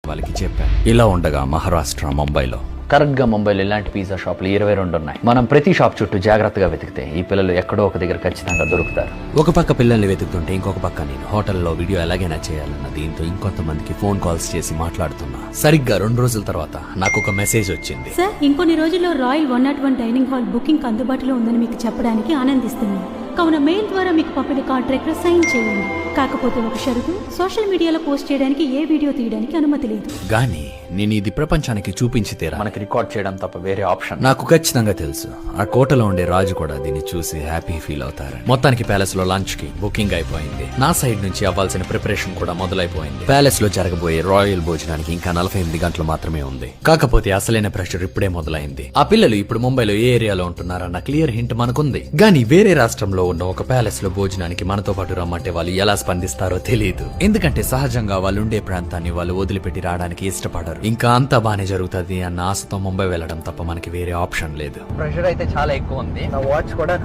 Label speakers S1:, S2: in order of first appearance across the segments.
S1: వాళ్ళకి చెప్పాను. ఇలా ఉండగా మహారాష్ట్ర ముంబైలో కరెక్ట్గా ముంబైలో ఇలాంటి పిజ్జా షాపులు 22 ఉన్నాయి. మనం ప్రతి షాప్ చుట్టూ జాగ్రత్తగా వెతికితే ఈ పిల్లలు ఎక్కడో ఒక దగ్గర ఖచ్చితంగా దొరుకుతారు. ఒక పక్క పిల్లల్ని వెతుకుతుంటే ఇంకొక పక్క నేను హోటల్లో వీడియో ఎలాగైనా చేయాలన్న దీంతో ఇంకొంతమందికి ఫోన్ కాల్స్ చేసి మాట్లాడుతున్నా. సరిగ్గా 2 రోజుల తర్వాత నాకు ఒక మెసేజ్ వచ్చింది.
S2: సార్, ఇంకొన్ని రోజుల్లో రాయల్ 101 డైనింగ్ హాల్ బుకింగ్ అందుబాటులో ఉందని మీకు చెప్పడానికి ఆనందిస్తున్నాను. కావున మెయిల్ ద్వారా మీకు పంపిన కాంట్రాక్ట్ సైన్ చేయండి. కాకపోతే ఒక షరతు, సోషల్ మీడియాలో పోస్ట్ చేయడానికి ఏ వీడియో తీయడానికి అనుమతి లేదు.
S1: గానీ నేను ఇది ప్రపంచానికి చూపించితేరా మనకి రికార్డ్ చేయడం తప్ప వేరే ఆప్షన్ నాకు ఖచ్చితంగా తెలుసు. ఆ కోటలో ఉండే రాజు కూడా దీన్ని చూసి హ్యాపీ ఫీల్ అవుతారు. మొత్తానికి ప్యాలెస్ లో లంచ్ కి బుకింగ్ అయిపోయింది. నా సైడ్ నుంచి అవ్వాల్సిన ప్రిపరేషన్ కూడా మొదలైపోయింది. ప్యాలెస్ లో జరగబోయే రాయల్ భోజనానికి ఇంకా 48 గంటలు మాత్రమే ఉంది. కాకపోతే అసలైన ప్రెషర్ ఇప్పుడే మొదలైంది. ఆ పిల్లలు ఇప్పుడు ముంబైలో ఏ ఏరియాలో ఉంటున్నారన్న క్లియర్ హింట్ మనకుంది. గానీ వేరే రాష్ట్రంలో ఉన్న ఒక ప్యాలెస్ లో భోజనానికి మనతో పాటు రమ్మంటే వాళ్ళు ఎలా స్పందిస్తారో తెలియదు. ఎందుకంటే సహజంగా వాళ్ళు ఉండే ప్రాంతాన్ని వాళ్ళు వదిలిపెట్టి రావడానికి ఇష్టపడరు. ఇంకా అంతా బానే జరుగుతుంది అన్న ఆశతో ముంబై వెళ్ళడం తప్ప మనకి వేరే ఆప్షన్ లేదు. ప్రెషర్ అయితే చాలా ఎక్కువ ఉంది. నా వాచ్ కూడా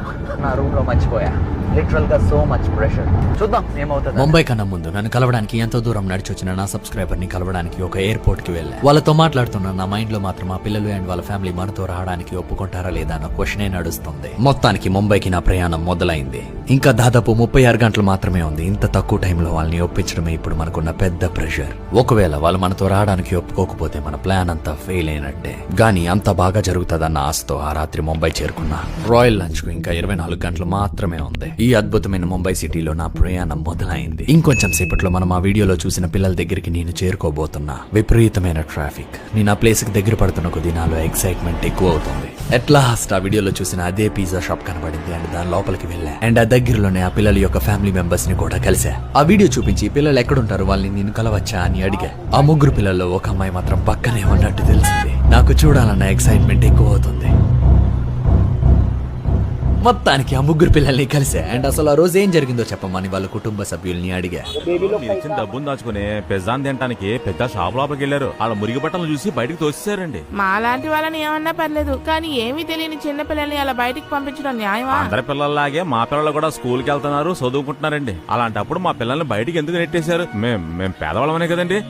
S1: నా రూమ్ లో మర్చిపోయా. లిటరల్ గా సో మచ్ ప్రెషర్. చూద్దాం ఏమవుతుంది. ముంబై కన్నా ముందు నన్ను కలవడానికి ఎంతో దూరం నడిచి వచ్చిన నా సబ్స్క్రైబర్ ని కలవడానికి ఒక ఎయిర్పోర్ట్ కి వెళ్ళా. వాళ్ళతో మాట్లాడుతున్న నా మైండ్ లో మాత్రం ఆ పిల్లలు అండ్ వాళ్ళ ఫ్యామిలీ మనతో రావడానికి ఒప్పుకుంటారా లేదా అన్న క్వశ్చనే నడుస్తుంది. మొత్తానికి ముంబైకి నా ప్రయాణం మొదలైంది. ఇంకా దాదాపు 36 గంటలు మాత్రమే ఉంది. ఇంత తక్కువ టైంలో వాళ్ళని ఒప్పించడమే ఇప్పుడు మనకున్న పెద్ద ప్రెషర్. ఒకవేళ వాళ్ళు మనతో రావడానికి ఒప్పుకోకపోతే మన ప్లాన్ అంతా ఫెయిల్ అయినట్టే. గానీ అంత బాగా జరుగుతుందన్న ఆశతో ఆ రాత్రి ముంబై చేరుకున్నా. రాయల్ లంచ్ కు ఇంకా 24 గంటలు మాత్రమే ఉంది. ఈ అద్భుతమైన ముంబై సిటీలో నా ప్రయాణం మొదలైంది. ఇంకొంచెం సేపట్లో మనం ఆ వీడియోలో చూసిన పిల్లల దగ్గరికి నేను చేరుకోబోతున్నా. విపరీతమైన ట్రాఫిక్. నేను ఆ ప్లేస్ కి దగ్గర పడుతున్న కొద్ది నాలో ఎక్సైట్మెంట్ ఎక్కువ అవుతుంది. ఎట్లాస్ట్ ఆ వీడియోలో చూసిన అదే పిజ్జా షాప్ కనబడింది అండ్ దాని లోపలికి వెళ్ళా. అండ్ ఆ దగ్గరలోనే ఆ పిల్లల యొక్క ఫ్యామిలీ మెంబర్స్ ని కూడా కలిసా. ఆ వీడియో చూపించి పిల్లలు ఎక్కడుంటారు వాళ్ళని నేను కలవచ్చా అని అడిగా. ఆ 3 పిల్లల్లో ఒక అమ్మాయి మాత్రం పక్కనే ఉన్నట్టు తెలిసింది. నాకు చూడాలన్న ఎక్సైట్మెంట్ ఎక్కువ అవుతుంది. మొత్తానికి ఆ 3 పిల్లల్ని కలిసా. అండ్ అసలు ఆ రోజు ఏం జరిగిందో చెప్పమని వాళ్ళ కుటుంబ సభ్యుల్ని అడిగా.
S3: ఇచ్చిన డబ్బును దాచుకుని పిజ్జాని తినడానికి పెద్ద షాప్ లోపలికి వెళ్లారు. వాళ్ళ మురిగి బట్టలు చూసి బయటకు తోసేశారండి.
S4: మా లాంటి వాళ్ళని ఏమన్నా పర్లేదు, కానీ ఏమీ తెలియని చిన్న పిల్లల్ని అలా బయటికి పంపించడం న్యాయమా?
S3: అందరి పిల్లల్లాగే మా పిల్లలు కూడా స్కూల్ కి వెళ్తున్నారు, చదువుకుంటున్నారండి. అలాంటప్పుడు మా పిల్లల్ని బయటికి ఎందుకు నెట్టేశారు? మేం పేదవాళ్ళమనే కదండి.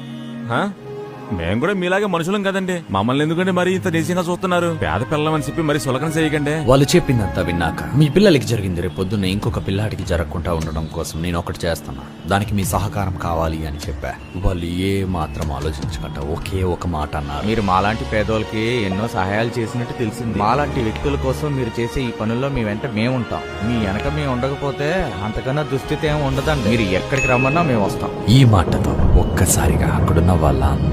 S3: మేము కూడా మీలాగే మనుషులం కదండి. మమ్మల్ని ఎందుకంటే మరి ఇంత దేశంగా చూస్తున్నారు? పేద పిల్లలని చెప్పి మరి సులకన చేయకండి.
S1: వాళ్ళు చెప్పిందంతా విన్నాక మీ పిల్లలకి జరిగింది రేపు పొద్దున్న ఇంకొక పిల్లాడికి జరగకుండా ఉండడం కోసం నేను ఒకటి చేస్తున్నా. దానికి మీ సహకారం కావాలి అని చెప్పా. వాళ్ళు ఏ మాత్రం ఆలోచించకుండా ఒకే ఒక మాట అన్నారు.
S5: మీరు మాలాంటి పేదోళ్ళకి ఎన్నో సహాయాలు చేసినట్టు తెలిసింది. మాలాంటి వ్యక్తుల కోసం మీరు చేసే ఈ పనుల్లో మీ వెంట మేముంటాం. మీ వెనక మేము ఉండకపోతే అంతకన్నా దుస్థితి ఏమి ఉండదండి. మీరు ఎక్కడికి రమ్మన్నా మేము వస్తాం.
S1: ఈ మాటతో ఒక్కసారిగా అక్కడున్న వాళ్ళందరూ